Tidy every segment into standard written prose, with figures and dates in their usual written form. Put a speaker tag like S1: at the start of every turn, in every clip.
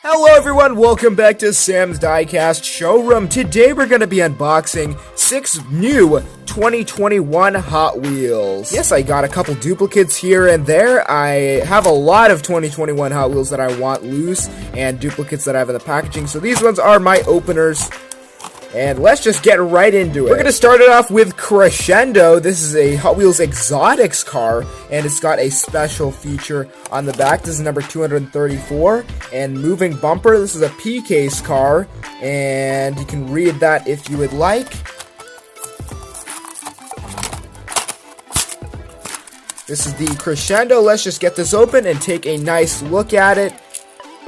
S1: Hello everyone, welcome back to Sam's Diecast Showroom. Today we're going to be unboxing 6 new 2021 Hot Wheels. Yes, I got a couple duplicates here and there. I have a lot of 2021 Hot Wheels that I want loose and duplicates that I have in the packaging. So these ones are my openers. And let's just get right into it. We're going to start it off with Crescendo. This is a Hot Wheels Exotics car, and it's got a special feature on the back. This is number 234, and moving bumper. This is a P-case car, and you can read that if you would like. This is the Crescendo. Let's just get this open and take a nice look at it.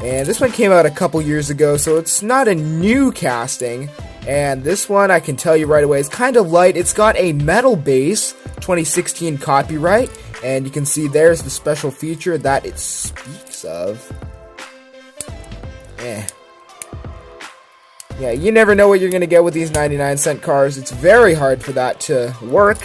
S1: And this one came out a couple years ago, so it's not a new casting. And this one, I can tell you right away, is kind of light. It's got a metal base, 2016 copyright, and you can see there's the special feature that it speaks of. Yeah, you never know what you're going to get with these 99-cent cars. It's very hard for that to work.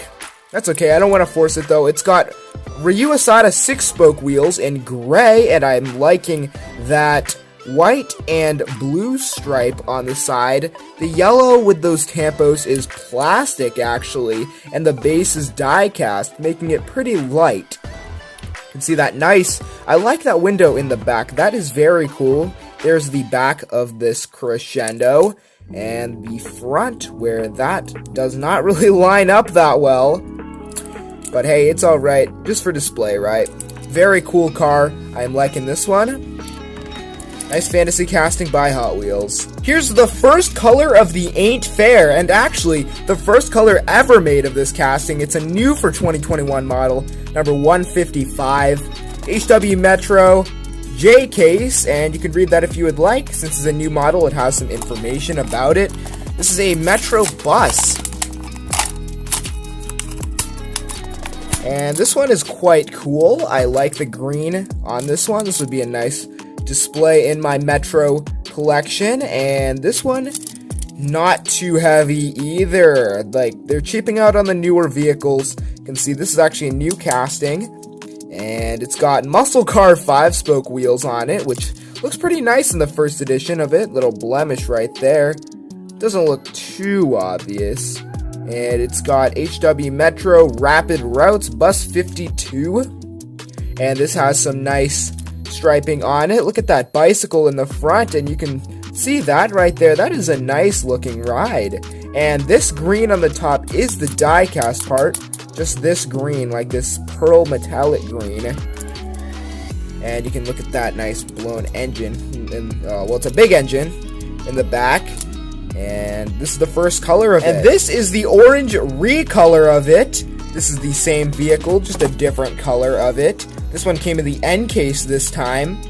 S1: That's okay, I don't want to force it though. It's got Ryu Asada 6-spoke wheels in gray, and I'm liking that white and blue stripe on the side. The yellow with those tampos is plastic actually, and the base is die-cast, making it pretty light. You can see that nice. I like that window in the back. That is very cool. There's the back of this Crescendo, and the front where that does not really line up that well. But hey, it's alright, just for display, right? Very cool car. I'm liking this one. Nice fantasy casting by Hot Wheels. Here's the first color of the Ain't Fair, and actually, the first color ever made of this casting. It's a new for 2021 model, number 155. HW Metro J case, and you can read that if you would like. Since it's a new model, it has some information about it. This is a Metro bus. And this one is quite cool. I like the green on this one. This would be a nice display in my Metro collection. And this one, not too heavy either. Like, they're cheaping out on the newer vehicles. You can see this is actually a new casting. And it's got muscle car 5-spoke wheels on it, which looks pretty nice in the first edition of it. Little blemish right there. Doesn't look too obvious. And it's got HW Metro Rapid Routes Bus 52. And this has some nice striping on it. Look at that bicycle in the front, and you can see that right there. That is a nice looking ride. And this green on the top is the die-cast part. Just this green, like this pearl metallic green. And you can look at that nice blown engine. And, well, it's a big engine in the back. And this is the first color of it. And this is the orange recolor of it. This is the same vehicle, just a different color of it. This one came in the N case this time.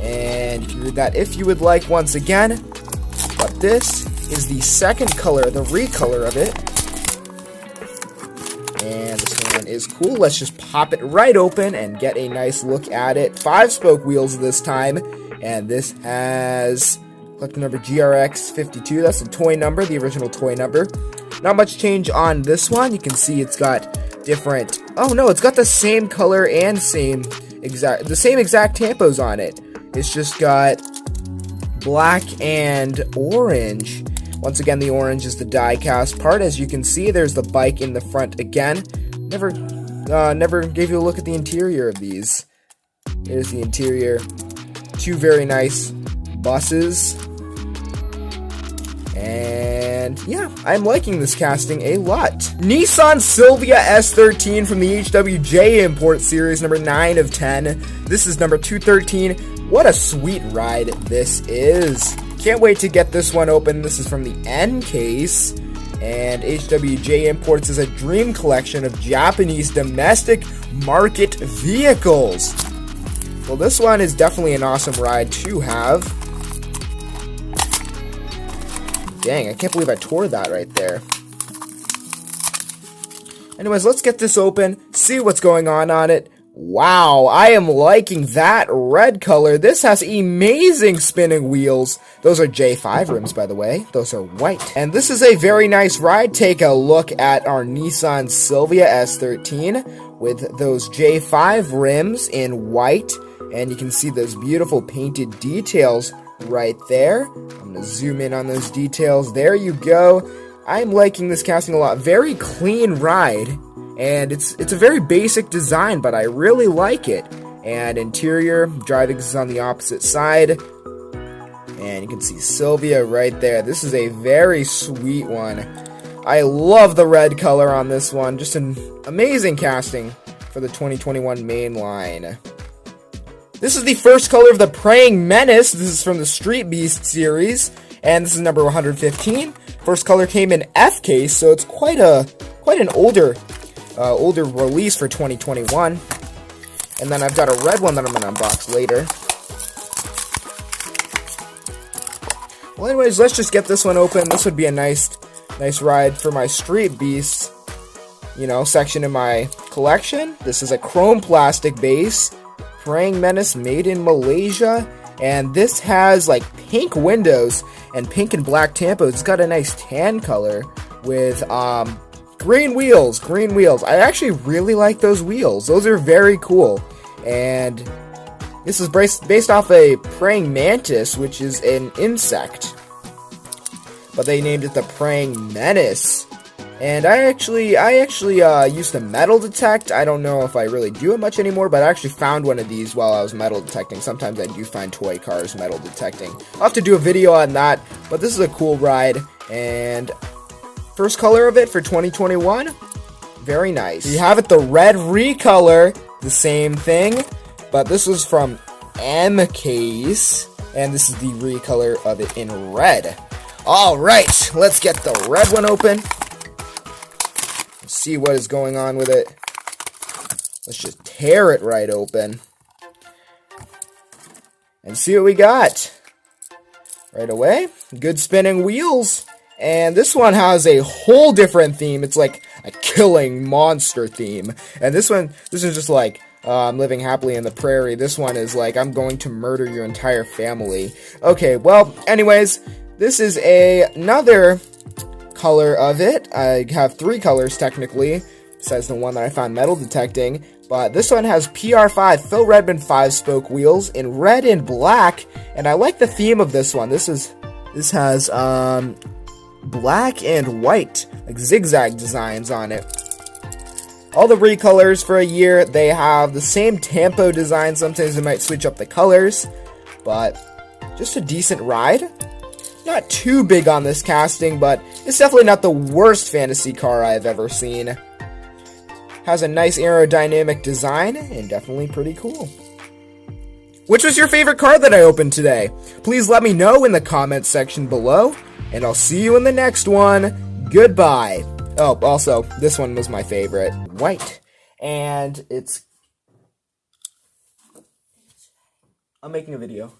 S1: And you can read that if you would like once again. But this is the second color, the recolor of it. And this one is cool. Let's just pop it right open and get a nice look at it. 5-spoke wheels this time. And this has collector number GRX52. That's the toy number, the original toy number. Not much change on this one. You can see it's got different. Oh no, it's got the same color and the same exact tampos on it. It's just got black and orange. Once again, the orange is the die-cast part. As you can see, there's the bike in the front again. Never gave you a look at the interior of these. There's the interior. 2 very nice buses. And yeah, I'm liking this casting a lot. Nissan Silvia S13 from the HWJ import series, number 9 of 10. This is number 213. What a sweet ride this is. Can't wait to get this one open. This is from the N case. And HWJ Imports is a dream collection of Japanese domestic market vehicles. Well, this one is definitely an awesome ride to have. Dang, I can't believe I tore that right there. Anyways, let's get this open, see what's going on it. Wow, I am liking that red color. This has amazing spinning wheels. Those are J5 rims, by the way. Those are white. And this is a very nice ride. Take a look at our Nissan Silvia S13. with those J5 rims in white, and you can see those beautiful painted details right there. I'm going to zoom in on those details. There you go. I'm liking this casting a lot. Very clean ride, and it's a very basic design, but I really like it. And interior, driving is on the opposite side, and you can see Silvia right there. This is a very sweet one. I love the red color on this one. Just an amazing casting for the 2021 main line. This is the first color of the Praying Menace. This is from the Street Beast series, and this is number 115. First color came in F case, so it's quite an older release for 2021. And then I've got a red one that I'm gonna unbox later. Well, anyways, let's just get this one open. This would be a nice ride for my Street Beast, section in my collection. This is a chrome plastic base, Preying Menace, made in Malaysia, and this has like pink windows and pink and black tampos. It's got a nice tan color with green wheels. I actually really like those wheels. Those are very cool. And this is based off a Praying Mantis, which is an insect, but they named it the Praying Menace. And I actually used to metal detect. I don't know if I really do it much anymore, but I actually found one of these while I was metal detecting. Sometimes I do find toy cars metal detecting. I'll have to do a video on that, but this is a cool ride. And first color of it for 2021, very nice. You have it, the red recolor, the same thing, but this was from M case, and this is the recolor of it in red. Alright, let's get the red one open. See what is going on with it. Let's just tear it right open and see what we got. Right away, good spinning wheels. And this one has a whole different theme. It's like a killing monster theme. And this is just like, I'm living happily in the prairie. This one is like, I'm going to murder your entire family. Okay, well, anyways, this is another color of it. I have 3 colors technically, besides the one that I found metal detecting. But this one has PR5 Phil Redmond 5-spoke wheels in red and black, and I like the theme of this one. This has black and white, like zigzag designs on it. All the recolors for a year, they have the same tampo design. Sometimes they might switch up the colors, but just a decent ride. Not too big on this casting, but it's definitely not the worst fantasy car I've ever seen. Has a nice aerodynamic design, and definitely pretty cool. Which was your favorite car that I opened today? Please let me know in the comments section below, and I'll see you in the next one. Goodbye. Oh, also, this one was my favorite. White. And I'm making a video.